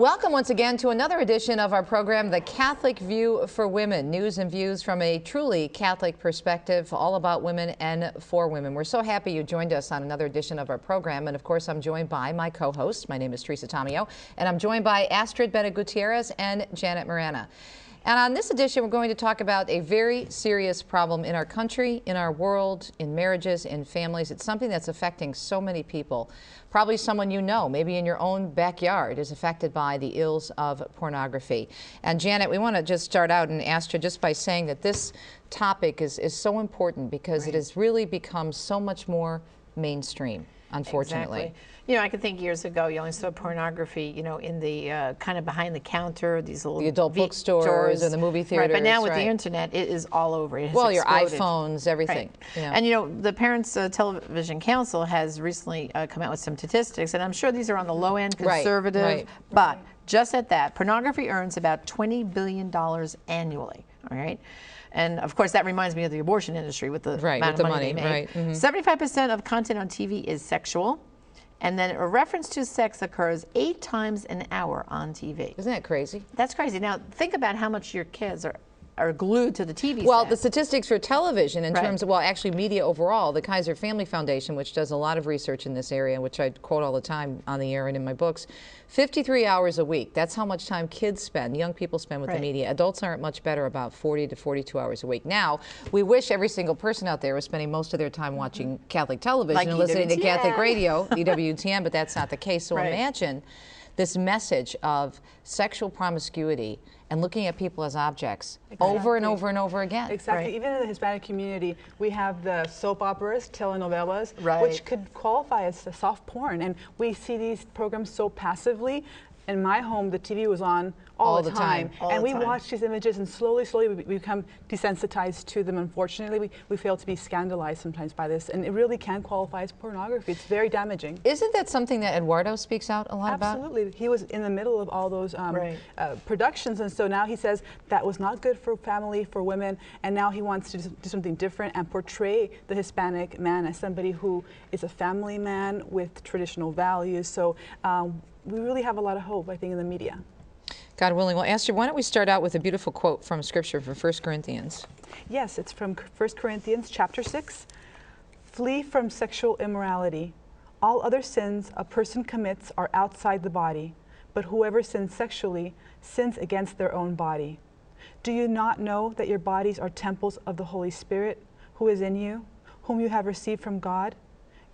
Welcome once again to another edition of our program, The Catholic View for Women. News and views from a truly Catholic perspective, all about women and for women. We're so happy you joined us on another edition of our program. And of course, I'm joined by my co-host. My name is Teresa Tomeo, and I'm joined by Astrid Bennett Gutierrez and Janet Marana. And on this edition, we're going to talk about a very serious problem in our country, in our world, in marriages, in families. It's something that's affecting so many people. Probably someone you know, maybe in your own backyard, is affected by the ills of pornography. And Janet, we want to just start out and ask you just by saying that this topic is so important because it has really become so much more mainstream, unfortunately. Exactly. You know, I could think years ago you only saw pornography, you know, in the kind of behind the counter, these little the adult bookstores and the movie theaters. Right, but now with the internet, it is all over. It has well, exploded. Your iPhones, everything. Right. Yeah. And you know, the Parents Television Council has recently come out with some statistics, and I'm sure these are on the low end, conservative, but just at that, pornography earns about $20 billion annually. All right. And of course, that reminds me of the abortion industry with the amount of money they make. 75% of content on TV is sexual. And then a reference to sex occurs 8 times an hour on TV. Isn't that crazy? That's crazy. Now, think about how much your kids are glued to the TV Well, set. the statistics for television in terms of, well, actually media overall, the Kaiser Family Foundation, which does a lot of research in this area, which I quote all the time on the air and in my books, 53 hours a week. That's how much time kids spend, young people spend with the media. Adults aren't much better, about 40 to 42 hours a week. Now, we wish every single person out there was spending most of their time watching Catholic television and listening to Catholic radio, EWTN, but that's not the case. So imagine this message of sexual promiscuity and looking at people as objects over and over and over again. Exactly. Even in the Hispanic community, we have the soap operas, telenovelas, which could qualify as a soft porn. And we see these programs so passively. In my home, the TV was on all the time. And we watch these images, and slowly we become desensitized to them. Unfortunately, we fail to be scandalized sometimes by this, and it really can qualify as pornography. It's very damaging. Isn't that something that Eduardo speaks out a lot about? Absolutely. He was in the middle of all those productions, and so now he says that was not good for family, for women, and now he wants to do something different and portray the Hispanic man as somebody who is a family man with traditional values. So we really have a lot of hope, I think, in the media. God willing. Well, Esther, why don't we start out with a beautiful quote from Scripture from 1 Corinthians? Yes, it's from 1 Corinthians chapter 6. Flee from sexual immorality. All other sins a person commits are outside the body, but whoever sins sexually sins against their own body. Do you not know that your bodies are temples of the Holy Spirit, who is in you, whom you have received from God?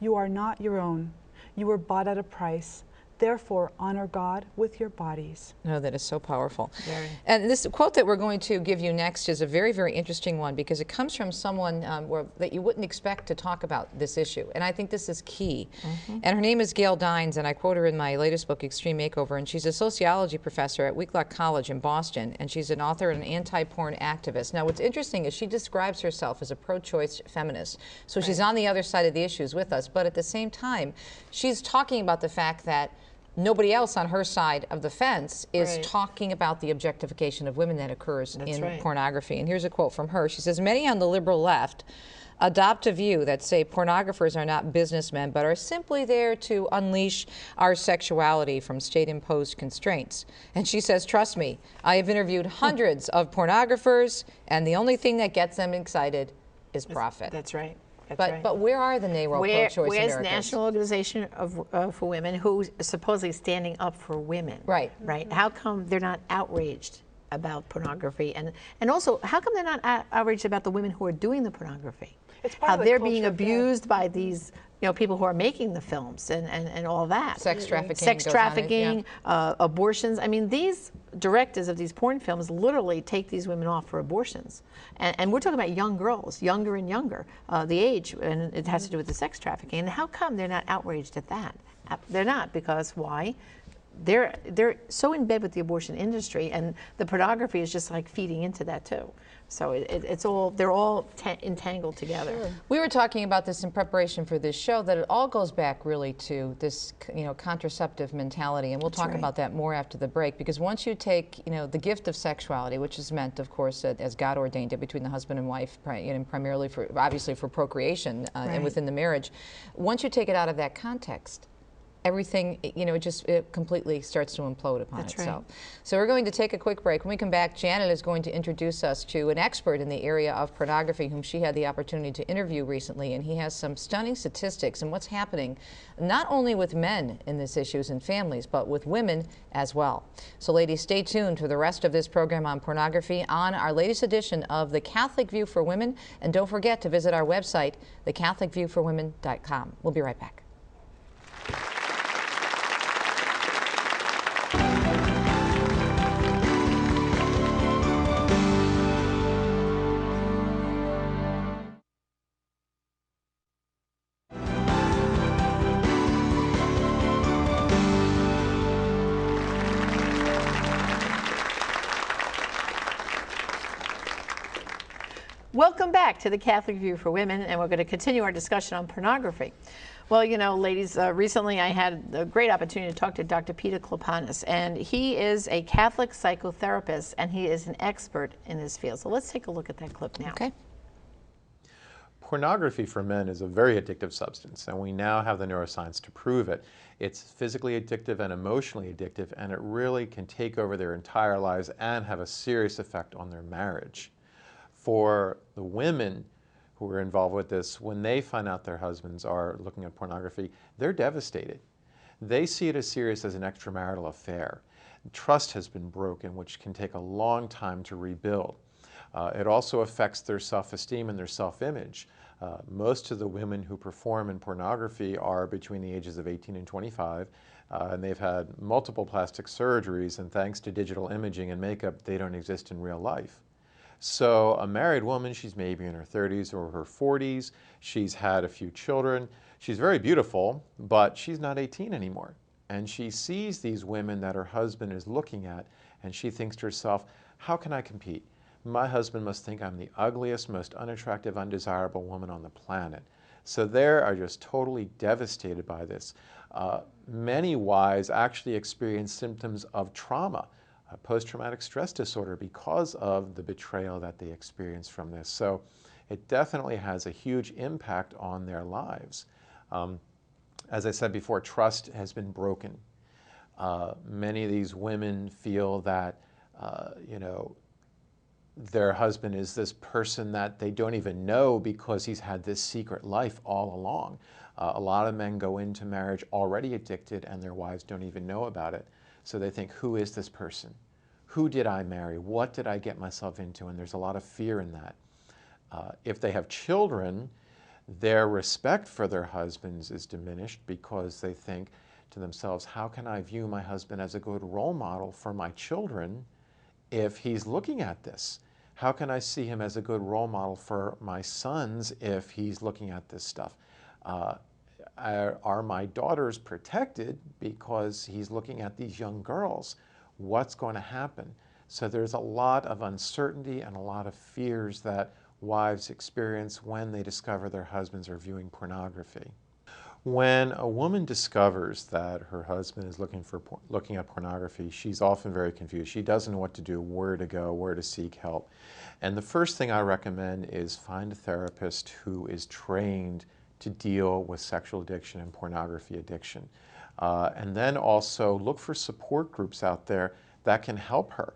You are not your own. You were bought at a price. Therefore, honor God with your bodies. No, that is so powerful. Very. And this quote that we're going to give you next is a very, very interesting one because it comes from someone that you wouldn't expect to talk about this issue. And I think this is key. And her name is Gail Dines, and I quote her in my latest book, Extreme Makeover. And she's a sociology professor at Wheatlock College in Boston, and she's an author and an anti-porn activist. Now, what's interesting is she describes herself as a pro-choice feminist. So she's on the other side of the issues with us, but at the same time, she's talking about the fact that nobody else on her side of the fence is talking about the objectification of women that occurs in pornography. And here's a quote from her. She says, many on the liberal left adopt a view that say pornographers are not businessmen, but are simply there to unleash our sexuality from state-imposed constraints. And she says, trust me, I have interviewed hundreds of pornographers, and the only thing that gets them excited is profit. That's right. But where are the NARO pro-choice Americans? Where's National Organization for Women, who's supposedly standing up for women? Right. How come they're not outraged about pornography? And also, how come they're not outraged about the women who are doing the pornography? How they're being abused by these people who are making the films and all that. Sex trafficking. Sex trafficking, abortions. I mean, these directors of these porn films literally take these women off for abortions. And we're talking about young girls, younger and younger, the age, and it has to do with the sex trafficking. And how come they're not outraged at that? They're not, because why? They're so in bed with the abortion industry, and the pornography is just like feeding into that too. So they're all entangled together. Sure. We were talking about this in preparation for this show, that it all goes back really to this, contraceptive mentality, and we'll talk about that more after the break. Because once you take, the gift of sexuality, which is meant, of course, as God ordained it between the husband and wife, primarily obviously for procreation and within the marriage, once you take it out of that context, everything, it completely starts to implode upon That's itself. right. So we're going to take a quick break. When we come back, Janet is going to introduce us to an expert in the area of pornography whom she had the opportunity to interview recently, and he has some stunning statistics and what's happening not only with men in these issues and families, but with women as well. So ladies, stay tuned for the rest of this program on pornography on our latest edition of The Catholic View for Women, and don't forget to visit our website, thecatholicviewforwomen.com. We'll be right back. Welcome back to the Catholic View for Women, and we're going to continue our discussion on pornography. Well, ladies, recently I had a great opportunity to talk to Dr. Peter Klopanis, and he is a Catholic psychotherapist, and he is an expert in this field. So let's take a look at that clip now. Okay. Pornography for men is a very addictive substance, and we now have the neuroscience to prove it. It's physically addictive and emotionally addictive, and it really can take over their entire lives and have a serious effect on their marriage. For the women who are involved with this, when they find out their husbands are looking at pornography, they're devastated. They see it as serious as an extramarital affair. Trust has been broken, which can take a long time to rebuild. It also affects their self-esteem and their self-image. Most of the women who perform in pornography are between the ages of 18 and 25, and they've had multiple plastic surgeries, and thanks to digital imaging and makeup, they don't exist in real life. So a married woman, she's maybe in her 30s or her 40s, she's had a few children, she's very beautiful, but she's not 18 anymore. And she sees these women that her husband is looking at, and she thinks to herself, how can I compete? My husband must think I'm the ugliest, most unattractive, undesirable woman on the planet. So they are just totally devastated by this. Many wives actually experience symptoms of trauma, post-traumatic stress disorder, because of the betrayal that they experience from this. So it definitely has a huge impact on their lives. As I said before, trust has been broken. Many of these women feel that, their husband is this person that they don't even know because he's had this secret life all along. A lot of men go into marriage already addicted, and their wives don't even know about it. So they think, who is this person? Who did I marry? What did I get myself into? And there's a lot of fear in that. If they have children, their respect for their husbands is diminished because they think to themselves, how can I view my husband as a good role model for my children if he's looking at this? How can I see him as a good role model for my sons if he's looking at this stuff? Are my daughters protected because he's looking at these young girls? What's going to happen? So there's a lot of uncertainty and a lot of fears that wives experience when they discover their husbands are viewing pornography. When a woman discovers that her husband is looking at pornography, she's often very confused. She doesn't know what to do, where to go, where to seek help. And the first thing I recommend is find a therapist who is trained to deal with sexual addiction and pornography addiction. And then also look for support groups out there that can help her.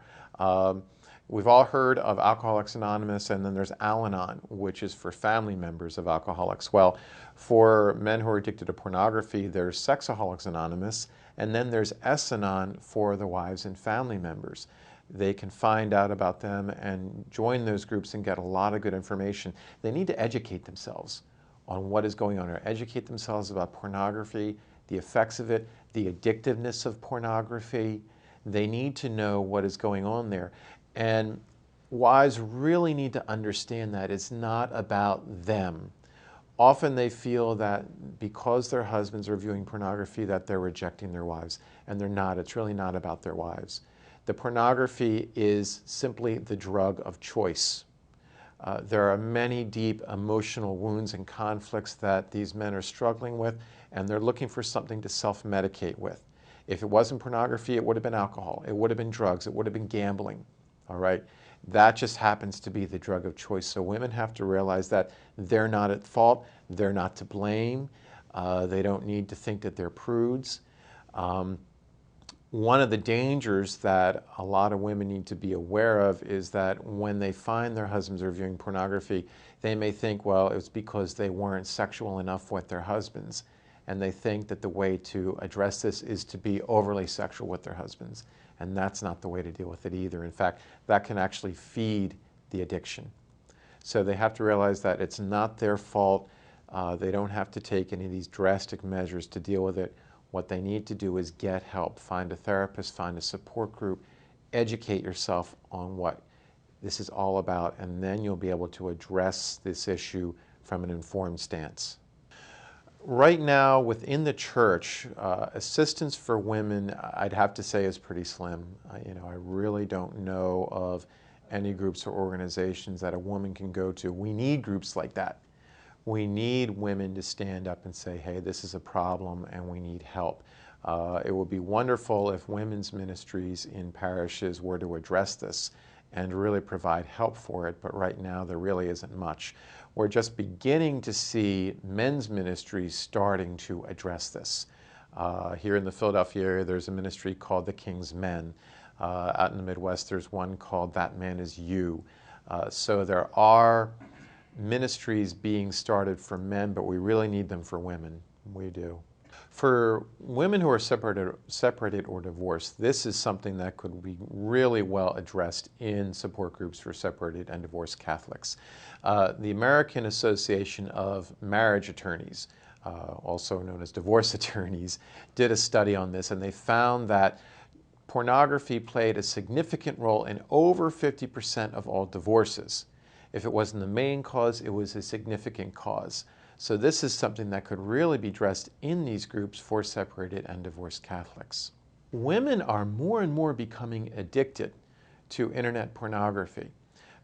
We've all heard of Alcoholics Anonymous, and then there's Al-Anon, which is for family members of alcoholics. Well, for men who are addicted to pornography, there's Sexaholics Anonymous, and then there's S-Anon for the wives and family members. They can find out about them and join those groups and get a lot of good information. They need to educate themselves on what is going on, or educate themselves about pornography, the effects of it, the addictiveness of pornography. They need to know what is going on there. And wives really need to understand that it's not about them. Often they feel that because their husbands are viewing pornography that they're rejecting their wives, and they're not. It's really not about their wives. The pornography is simply the drug of choice. There are many deep emotional wounds and conflicts that these men are struggling with, and they're looking for something to self-medicate with. If it wasn't pornography, it would have been alcohol, it would have been drugs, it would have been gambling, all right? That just happens to be the drug of choice. So women have to realize that they're not at fault, they're not to blame, they don't need to think that they're prudes. One of the dangers that a lot of women need to be aware of is that when they find their husbands are viewing pornography, they may think, well, it's because they weren't sexual enough with their husbands. And they think that the way to address this is to be overly sexual with their husbands. And that's not the way to deal with it either. In fact, that can actually feed the addiction. So they have to realize that it's not their fault. They don't have to take any of these drastic measures to deal with it. What they need to do is get help, find a therapist, find a support group, educate yourself on what this is all about, and then you'll be able to address this issue from an informed stance. Right now, within the church, assistance for women, I'd have to say, is pretty slim. I really don't know of any groups or organizations that a woman can go to. We need groups like that. We need women to stand up and say, hey, this is a problem and we need help. It would be wonderful if women's ministries in parishes were to address this and really provide help for it, but right now there really isn't much. We're just beginning to see men's ministries starting to address this. Here in the Philadelphia area, there's a ministry called the King's Men. Out in the Midwest, there's one called That Man Is You. So there are ministries being started for men, but we really need them for women. We do. For women who are separated or divorced, this is something that could be really well addressed in support groups for separated and divorced Catholics. The American Association of Marriage Attorneys, also known as divorce attorneys, did a study on this, and they found that pornography played a significant role in over 50% of all divorces. If it wasn't the main cause, it was a significant cause. So this is something that could really be addressed in these groups for separated and divorced Catholics. Women are more and more becoming addicted to internet pornography,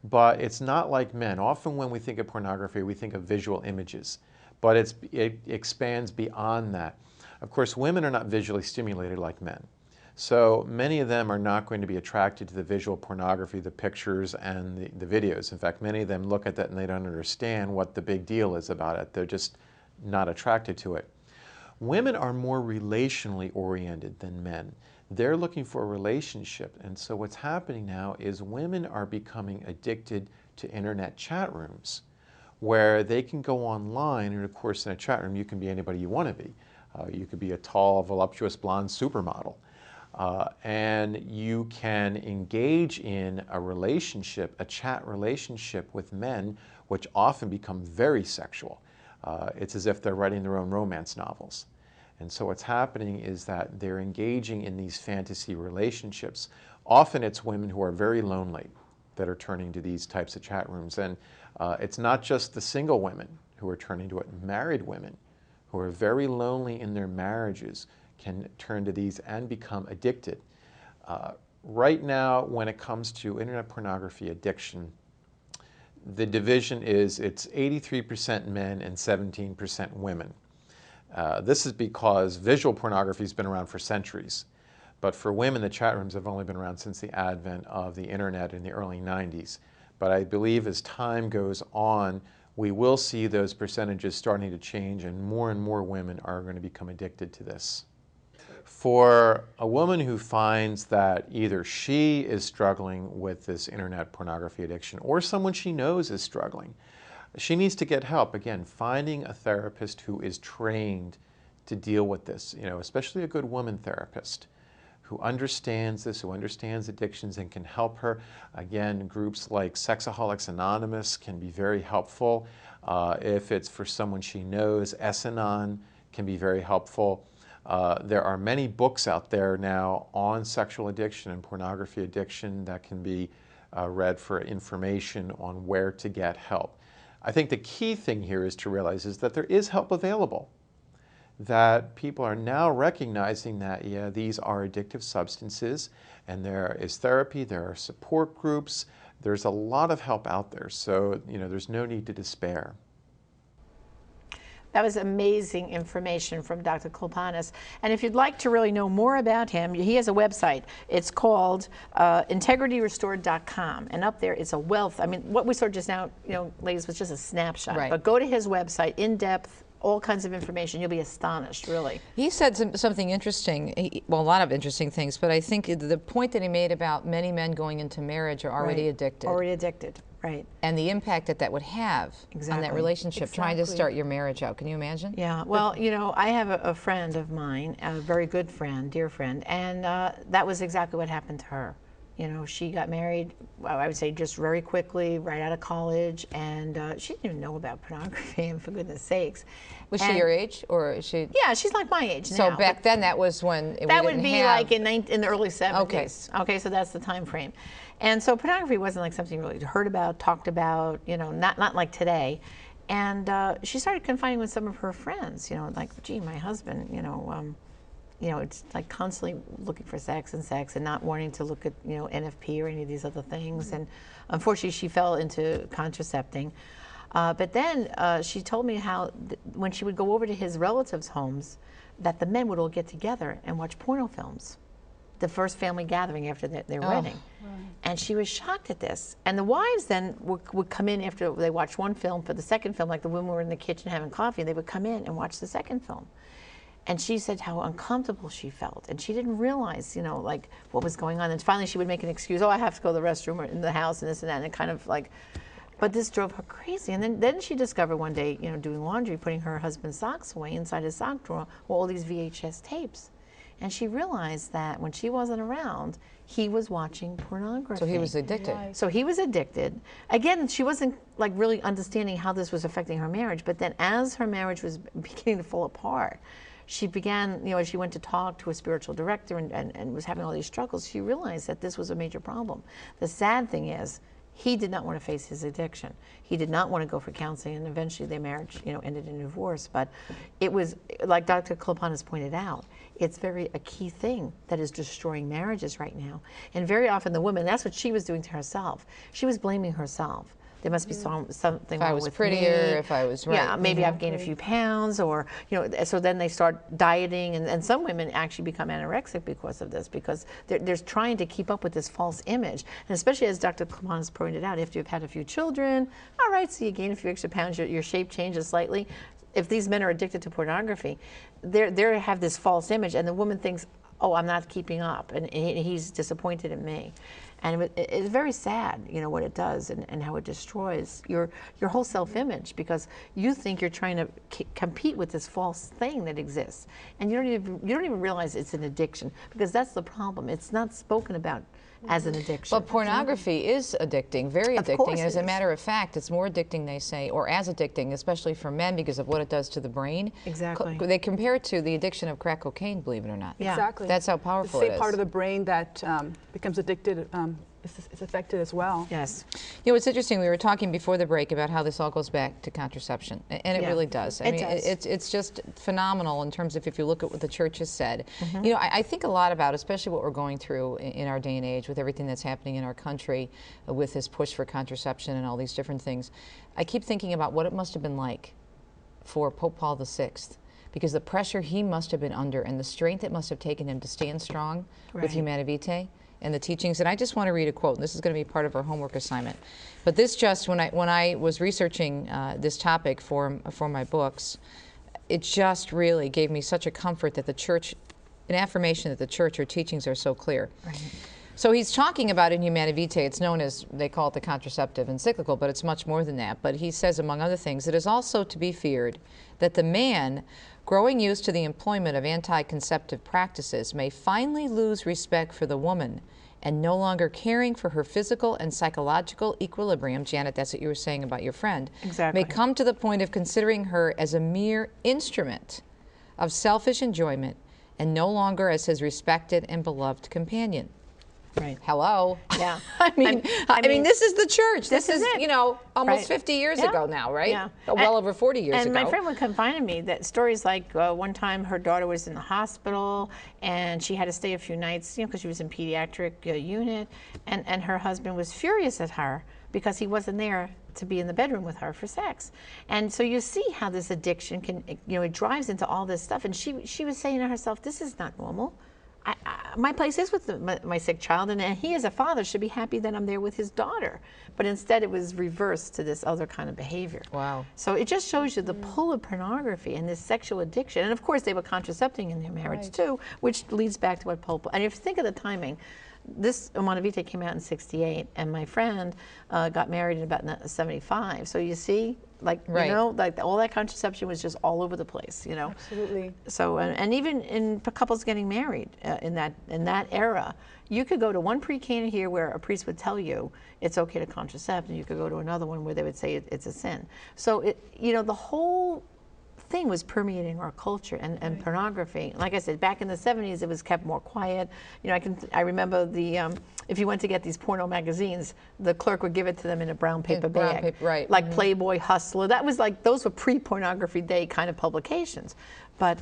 but it's not like men. Often when we think of pornography, we think of visual images, but it expands beyond that. Of course, women are not visually stimulated like men. So many of them are not going to be attracted to the visual pornography, the pictures and the videos. In fact, many of them look at that and they don't understand what the big deal is about it. They're just not attracted to it. Women are more relationally oriented than men. They're looking for a relationship. And so what's happening now is women are becoming addicted to internet chat rooms where they can go online, and of course in a chat room you can be anybody you want to be. You could be a tall, voluptuous, blonde supermodel. And you can engage in a relationship, a chat relationship with men, which often become very sexual. It's as if they're writing their own romance novels. And so what's happening is that they're engaging in these fantasy relationships. Often it's women who are very lonely that are turning to these types of chat rooms. And it's not just the single women who are turning to it. Married women who are very lonely in their marriages can turn to these and become addicted. Right now, when it comes to internet pornography addiction, the division is it's 83% men and 17% women. This is because visual pornography has been around for centuries. But for women, the chat rooms have only been around since the advent of the internet in the early 90s. But I believe as time goes on, we will see those percentages starting to change and more women are going to become addicted to this. For a woman who finds that either she is struggling with this internet pornography addiction or someone she knows is struggling, she needs to get help. Again, finding a therapist who is trained to deal with this, especially a good woman therapist who understands this, who understands addictions and can help her. Again, groups like Sexaholics Anonymous can be very helpful. If it's for someone she knows, S-Anon can be very helpful. There are many books out there now on sexual addiction and pornography addiction that can be read for information on where to get help. I think the key thing here is to realize is that there is help available, that people are now recognizing that, yeah, these are addictive substances, and there is therapy, there are support groups, there's a lot of help out there, so there's no need to despair. That was amazing information from Dr. Klopanis. And if you'd like to really know more about him, he has a website. It's called integrityrestored.com. And up there is a wealth. I mean, what we saw just now, ladies, was just a snapshot. Right. But go to his website, in depth, all kinds of information. You'll be astonished, really. He said something interesting, well, a lot of interesting things, but I think the point that he made about many men going into marriage are already addicted. Already addicted, right. And the impact that that would have on that relationship, trying to start your marriage out. Can you imagine? Yeah, well, you know, I have a friend of mine, a very good friend, dear friend, and that was exactly what happened to her. You know, she got married, well, I would say just very quickly, right out of college, and she didn't even know about pornography, and for goodness sakes. Was she your age, or is she? Yeah, she's like my age now. So back then, that was when that would be like in the early 70s. Okay. Okay, so that's the time frame. And so pornography wasn't like something really heard about, talked about, you know, not like today. And she started confiding with some of her friends, you know, like, gee, my husband, you know, it's like constantly looking for sex and not wanting to look at, you know, NFP or any of these other things. And unfortunately, she fell into contracepting. But then she told me how when she would go over to his relatives' homes, that the men would all get together and watch porno films. The first family gathering after their wedding. Right. And she was shocked at this. And the wives then would come in after they watched one film for the second film, like the women were in the kitchen having coffee, and they would come in and watch the second film. And she said how uncomfortable she felt. And she didn't realize, you know, like what was going on. And finally she would make an excuse, oh, I have to go to the restroom or in the house and this and that. And it kind of like, but this drove her crazy. And then she discovered one day, you know, doing laundry, putting her husband's socks away inside his sock drawer were all these VHS tapes. And she realized that when she wasn't around, he was watching pornography. So he was addicted. Right. So he was addicted. Again, she wasn't like really understanding how this was affecting her marriage. But then as her marriage was beginning to fall apart, she began, you know, as she went to talk to a spiritual director and was having all these struggles, she realized that this was a major problem. The sad thing is, he did not want to face his addiction. He did not want to go for counseling, and eventually their marriage, you know, ended in divorce. But it was, like Dr. Klopon has pointed out, it's a key thing that is destroying marriages right now. And very often the woman, that's what she was doing to herself. She was blaming herself. There must be something wrong with me. If I was prettier, if I was right. Yeah, maybe I've gained a few pounds, or, you know, so then they start dieting, and some women actually become anorexic because of this, because they're trying to keep up with this false image. And especially as Dr. Klopon has pointed out, after you've had a few children, all right, so you gain a few extra pounds, your shape changes slightly. If these men are addicted to pornography, they have this false image, and the woman thinks, oh, I'm not keeping up, and he's disappointed in me. And it's very sad, you know, what it does and how it destroys your whole self-image, because you think you're trying to compete with this false thing that exists, and you don't even realize it's an addiction, because that's the problem. It's not spoken about as an addiction. But pornography is addicting, very addicting. As a matter of fact, it's more addicting, they say, or as addicting, especially for men, because of what it does to the brain. Exactly. They compare it to the addiction of crack cocaine, believe it or not. Yeah. Exactly. That's how powerful it is. The same part of the brain that becomes addicted is affected as well. Yes. You know, it's interesting, we were talking before the break about how this all goes back to contraception, and it really does. I mean, it's just phenomenal in terms of if you look at what the church has said. You know, I think a lot about, especially what we're going through in our day and age with everything that's happening in our country, with this push for contraception and all these different things. I keep thinking about what it must have been like for Pope Paul VI, because the pressure he must have been under and the strength it must have taken him to stand strong with Humanae Vitae and the teachings. And I just want to read a quote, and this is going to be part of our homework assignment. But this just, when I was researching this topic for my books, it just really gave me such a comfort that the church, an affirmation that the church, her teachings are so clear. Right. So he's talking about in Humanae Vitae, it's known as, they call it the contraceptive encyclical, but it's much more than that. But he says, among other things, it is also to be feared that the man, growing used to the employment of anti-conceptive practices, may finally lose respect for the woman, and no longer caring for her physical and psychological equilibrium, Janet, that's what you were saying about your friend, may come to the point of considering her as a mere instrument of selfish enjoyment and no longer as his respected and beloved companion. Right. Hello. Yeah. I mean, this is the church. This is it. You know, almost 50 years ago now, right? Yeah. Well over 40 years ago. And my friend would confide in me that stories like one time her daughter was in the hospital and she had to stay a few nights, you know, because she was in pediatric unit, and her husband was furious at her because he wasn't there to be in the bedroom with her for sex. And so you see how this addiction can, you know, it drives into all this stuff. And she was saying to herself, this is not normal. my place is with my sick child, and he as a father should be happy that I'm there with his daughter. But instead it was reversed to this other kind of behavior. Wow. So it just shows you the pull of pornography and this sexual addiction. And of course they were contracepting in their marriage too, which leads back to what Paul, and if you think of the timing, this Umana Vitae came out in '68, and my friend got married in about '75. So you see, like, you know, like all that contraception was just all over the place, you know. Absolutely. So, and even in couples getting married in that era, you could go to one pre-Cana here where a priest would tell you it's okay to contracept, and you could go to another one where they would say it's a sin. So, you know, the whole thing was permeating our culture, and pornography. Like I said, back in the '70s, it was kept more quiet. You know, I remember if you went to get these porno magazines, the clerk would give it to them in a brown paper bag, like Playboy, Hustler. That was like, those were pre-pornography day kind of publications. But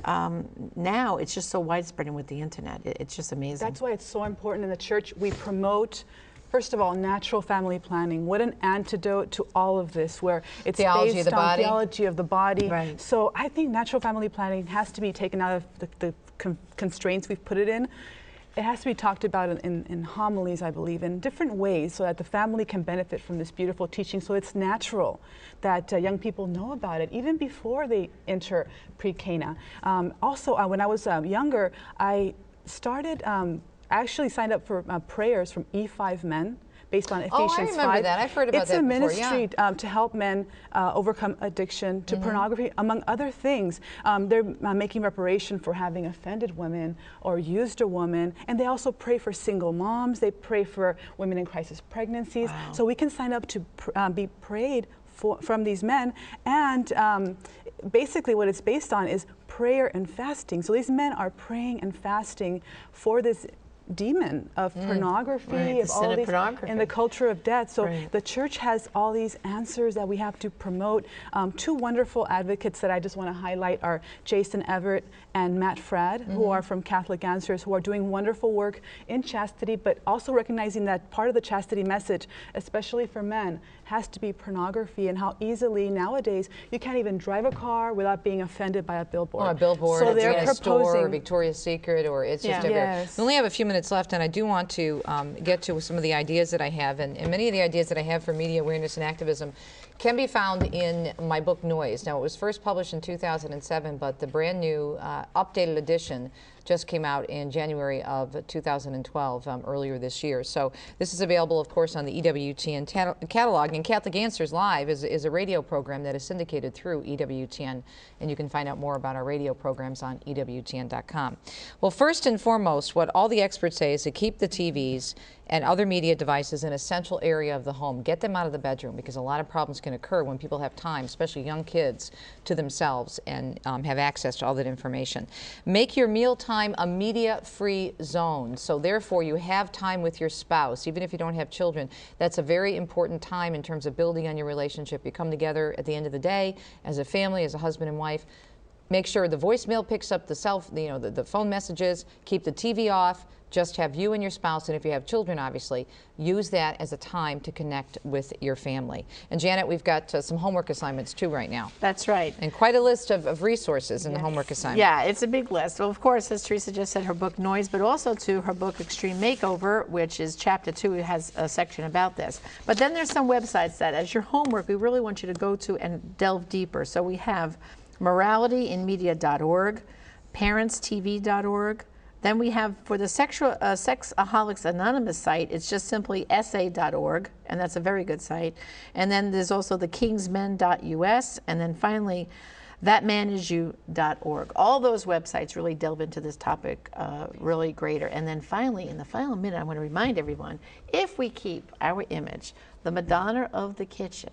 now it's just so widespread, and with the internet, it's just amazing. That's why it's so important in the church. We promote, first of all, natural family planning. What an antidote to all of this, where it's theology based of the on body. theology of the body. Right. So I think natural family planning has to be taken out of the constraints we've put it in. It has to be talked about in homilies, I believe, in different ways, so that the family can benefit from this beautiful teaching. So it's natural that young people know about it, even before they enter pre-Cana. Also, when I was younger, I started, actually signed up for prayers from E5 Men, based on Ephesians 5. Oh, I remember that. I've heard about that before. It's a ministry to help men overcome addiction to pornography, among other things. They're making reparation for having offended women or used a woman, and they also pray for single moms. They pray for women in crisis pregnancies. Wow. So we can sign up to be prayed from these men, and basically what it's based on is prayer and fasting. So these men are praying and fasting for this demon of pornography, of all these, and the culture of death. So the church has all these answers that we have to promote. Two wonderful advocates that I just want to highlight are Jason Everett and Matt Frad, who are from Catholic Answers, who are doing wonderful work in chastity, but also recognizing that part of the chastity message, especially for men, has to be pornography, and how easily nowadays you can't even drive a car without being offended by a billboard. Or a billboard, so it's they're in a store, or proposing Victoria's Secret, or it's just everywhere. Yes. We only have a few minutes left, and I do want to get to some of the ideas that I have, and many of the ideas that I have for media awareness and activism can be found in my book Noise. Now, it was first published in 2007, but the brand new updated edition just came out in January of 2012, earlier this year. So this is available, of course, on the EWTN catalog. And Catholic Answers Live is a radio program that is syndicated through EWTN, and you can find out more about our radio programs on EWTN.com. Well, first and foremost, what all the experts say is to keep the TVs and other media devices in a central area of the home. Get them out of the bedroom, because a lot of problems can occur when people have time, especially young kids, to themselves, and have access to all that information. Make your mealtime a media-free zone. So therefore, you have time with your spouse, even if you don't have children. That's a very important time in terms of building on your relationship. You come together at the end of the day as a family, as a husband and wife. Make sure the voicemail picks up the phone messages. Keep the TV off. Just have you and your spouse, and if you have children, obviously, use that as a time to connect with your family. And Janet, we've got some homework assignments too right now. That's right. And quite a list of resources in the homework assignment. Yeah, it's a big list. Well, of course, as Teresa just said, her book Noise, but also to her book Extreme Makeover, which is chapter 2. It has a section about this. But then there's some websites that, as your homework, we really want you to go to and delve deeper. So we have moralityinmedia.org, parentstv.org. Then we have, for the Sexaholics Anonymous site, it's just simply sa.org, and that's a very good site. And then there's also the kingsmen.us, and then finally, thatmanisyou.org. All those websites really delve into this topic really greater. And then finally, in the final minute, I want to remind everyone, if we keep our image, the Madonna of the kitchen,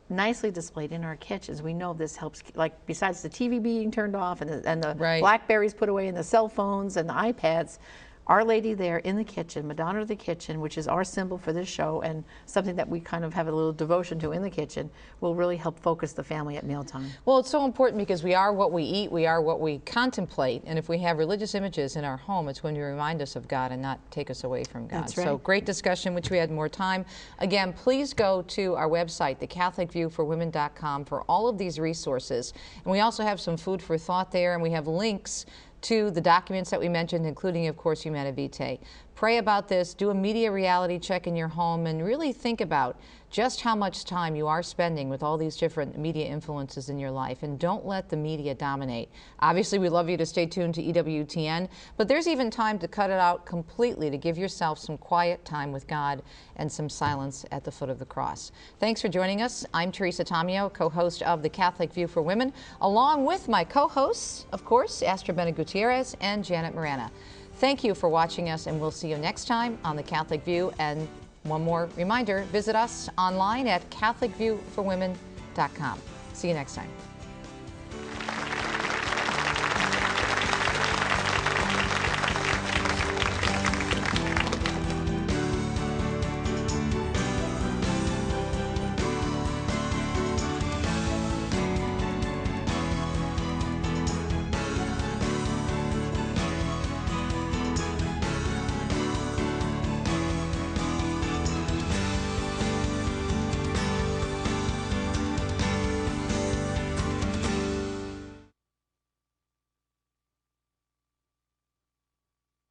nicely displayed in our kitchens, we know this helps, like besides the TV being turned off and the Blackberries put away and the cell phones and the iPads, Our Lady there in the kitchen, Madonna of the kitchen, which is our symbol for this show and something that we kind of have a little devotion to in the kitchen, will really help focus the family at mealtime. Well, it's so important because we are what we eat, we are what we contemplate, and if we have religious images in our home, it's going to remind us of God and not take us away from God. That's right. So great discussion, which we had more time. Again, please go to our website, thecatholicviewforwomen.com, for all of these resources. And we also have some food for thought there, and we have links to the documents that we mentioned, including, of course, Humana Vitae. Pray about this, do a media reality check in your home, and really think about just how much time you are spending with all these different media influences in your life, and don't let the media dominate. Obviously, we love you to stay tuned to EWTN, but there's even time to cut it out completely, to give yourself some quiet time with God and some silence at the foot of the cross. Thanks for joining us. I'm Teresa Tomeo, co-host of The Catholic View for Women, along with my co-hosts, of course, Astra Bennett Gutierrez and Janet Morana. Thank you for watching us, and we'll see you next time on The Catholic View. And one more reminder, visit us online at CatholicViewForWomen.com. See you next time.